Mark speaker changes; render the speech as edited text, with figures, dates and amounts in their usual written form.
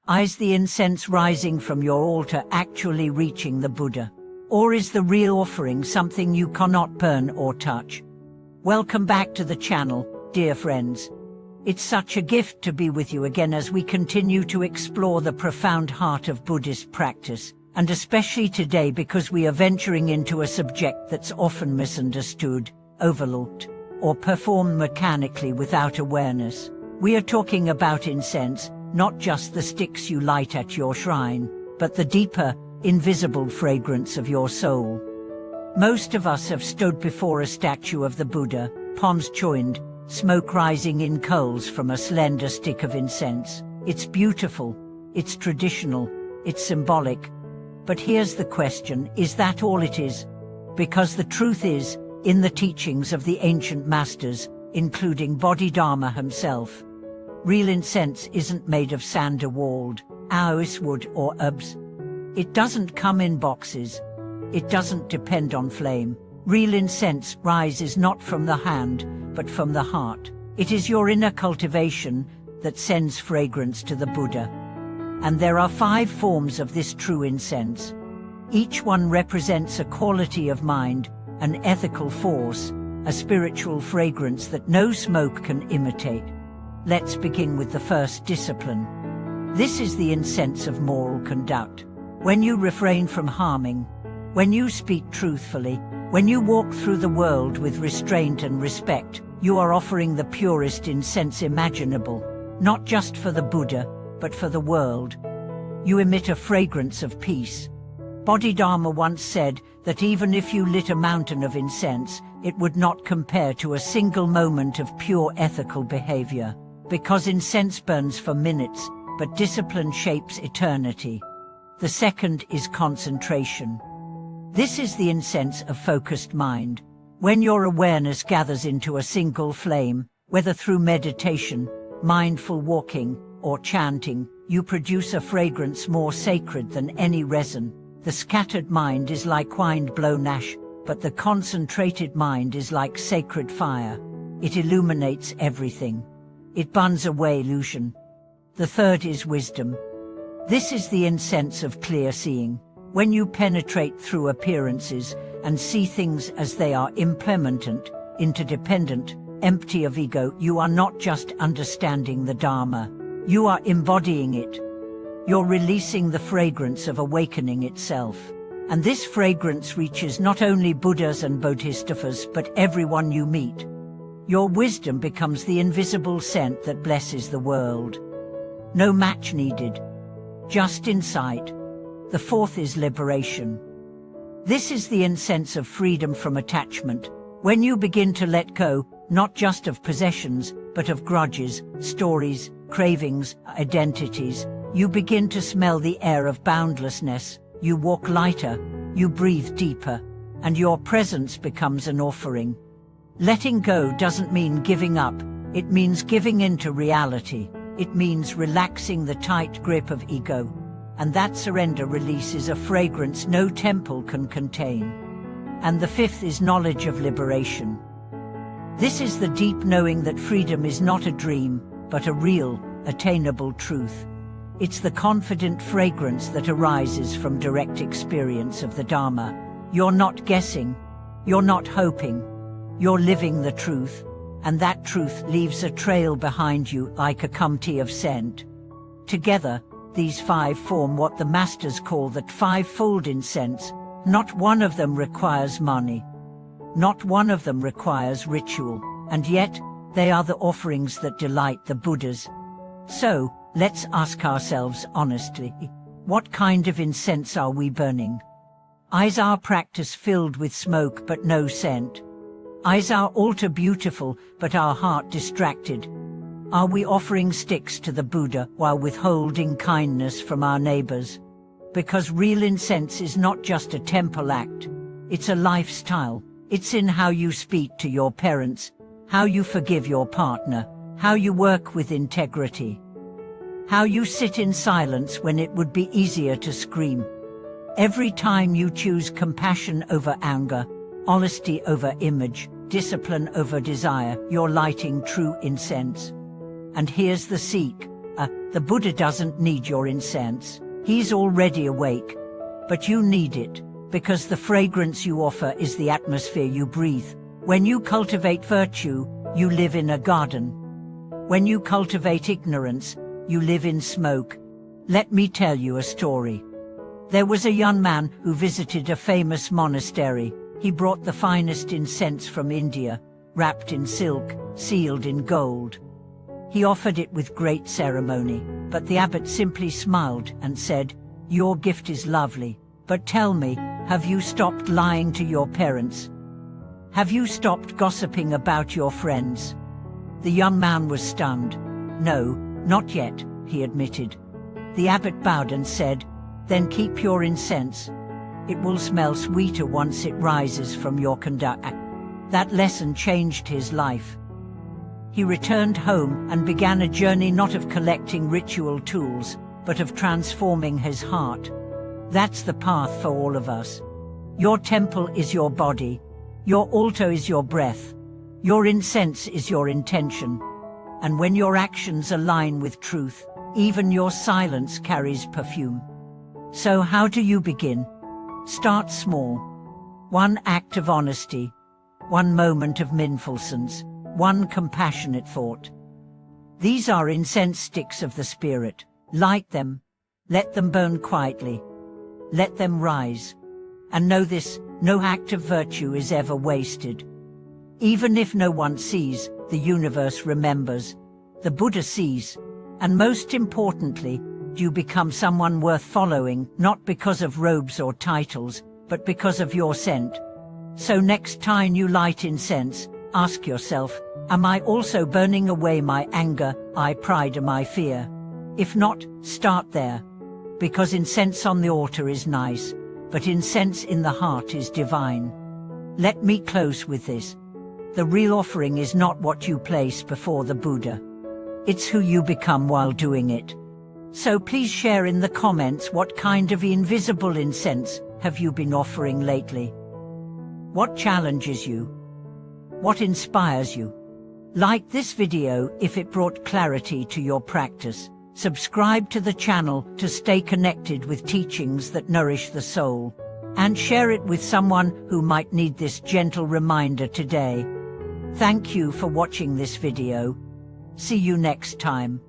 Speaker 1: Is the incense rising from your altar actually reaching the Buddha? Or is the real offering something you cannot burn or touch? Welcome back to the channel, dear friends. It's such a gift to be with you again as we continue to explore the profound heart of Buddhist practice, and especially today because we are venturing into a subject that's often misunderstood, overlooked, or performed mechanically without awareness. We are talking about incense, not just the sticks you light at your shrine, but the deeper, invisible fragrance of your soul. Most of us have stood before a statue of the Buddha, palms joined, smoke rising in coals from a slender stick of incense. It's beautiful, it's traditional, it's symbolic. But here's the question, is that all it is? Because the truth is, in the teachings of the ancient masters, including Bodhidharma himself, real incense isn't made of sandalwood, aois wood or herbs. It doesn't come in boxes. It doesn't depend on flame. Real incense rises not from the hand, but from the heart. It is your inner cultivation that sends fragrance to the Buddha. And there are 5 forms of this true incense. Each one represents a quality of mind, an ethical force, a spiritual fragrance that no smoke can imitate. Let's begin with the first discipline. This is the incense of moral conduct. When you refrain from harming, when you speak truthfully, when you walk through the world with restraint and respect, you are offering the purest incense imaginable, not just for the Buddha, but for the world. You emit a fragrance of peace. Bodhidharma once said that even if you lit a mountain of incense, it would not compare to a single moment of pure ethical behavior. Because incense burns for minutes, but discipline shapes eternity. The second is concentration. This is the incense of focused mind. When your awareness gathers into a single flame, whether through meditation, mindful walking, or chanting, you produce a fragrance more sacred than any resin. The scattered mind is like wind-blown ash, but the concentrated mind is like sacred fire. It illuminates everything. It burns away illusion. The third is wisdom. This is the incense of clear seeing. When you penetrate through appearances and see things as they are, impermanent, interdependent, empty of ego, you are not just understanding the Dharma. You are embodying it. You're releasing the fragrance of awakening itself. And this fragrance reaches not only Buddhas and Bodhisattvas but everyone you meet. Your wisdom becomes the invisible scent that blesses the world. No match needed. Just insight. The fourth is liberation. This is the incense of freedom from attachment. When you begin to let go, not just of possessions, but of grudges, stories, cravings, identities, you begin to smell the air of boundlessness. You walk lighter, you breathe deeper, and your presence becomes an offering. Letting go doesn't mean giving up, it means giving in to reality. It means relaxing the tight grip of ego. And that surrender releases a fragrance no temple can contain. And the fifth is knowledge of liberation. This is the deep knowing that freedom is not a dream, but a real, attainable truth. It's the confident fragrance that arises from direct experience of the Dharma. You're not guessing, you're not hoping, you're living the truth, and that truth leaves a trail behind you like a kumti of scent. Together, these 5 form what the masters call the 5-fold incense. Not one of them requires money. Not one of them requires ritual, and yet, they are the offerings that delight the Buddhas. So, let's ask ourselves honestly, what kind of incense are we burning? Is our practice filled with smoke but no scent? Is our altar beautiful but our heart distracted? Are we offering sticks to the Buddha while withholding kindness from our neighbors? Because real incense is not just a temple act, it's a lifestyle. It's in how you speak to your parents, how you forgive your partner, how you work with integrity, how you sit in silence when it would be easier to scream. Every time you choose compassion over anger, honesty over image, discipline over desire, you're lighting true incense. And here's the The Buddha doesn't need your incense. He's already awake. But you need it, because the fragrance you offer is the atmosphere you breathe. When you cultivate virtue, you live in a garden. When you cultivate ignorance, you live in smoke. Let me tell you a story. There was a young man who visited a famous monastery. He brought the finest incense from India, wrapped in silk, sealed in gold. He offered it with great ceremony, but the abbot simply smiled and said, "Your gift is lovely, but tell me, have you stopped lying to your parents? Have you stopped gossiping about your friends?" The young man was stunned. "No, not yet," he admitted. The abbot bowed and said, "Then keep your incense. It will smell sweeter once it rises from your conduct." That lesson changed his life. He returned home and began a journey not of collecting ritual tools, but of transforming his heart. That's the path for all of us. Your temple is your body. Your altar is your breath. Your incense is your intention. And when your actions align with truth, even your silence carries perfume. So how do you begin? Start small. One act of honesty. One moment of mindfulness. One compassionate thought. These are incense sticks of the Spirit. Light them. Let them burn quietly. Let them rise. And know this, no act of virtue is ever wasted. Even if no one sees, the universe remembers. The Buddha sees. And most importantly, you become someone worth following, not because of robes or titles, but because of your scent. So next time you light incense, ask yourself, am I also burning away my anger, my pride and my fear? If not, start there. Because incense on the altar is nice, but incense in the heart is divine. Let me close with this. The real offering is not what you place before the Buddha. It's who you become while doing it. So please share in the comments what kind of invisible incense have you been offering lately? What challenges you? What inspires you? Like this video if it brought clarity to your practice. Subscribe to the channel to stay connected with teachings that nourish the soul. And share it with someone who might need this gentle reminder today. Thank you for watching this video. See you next time.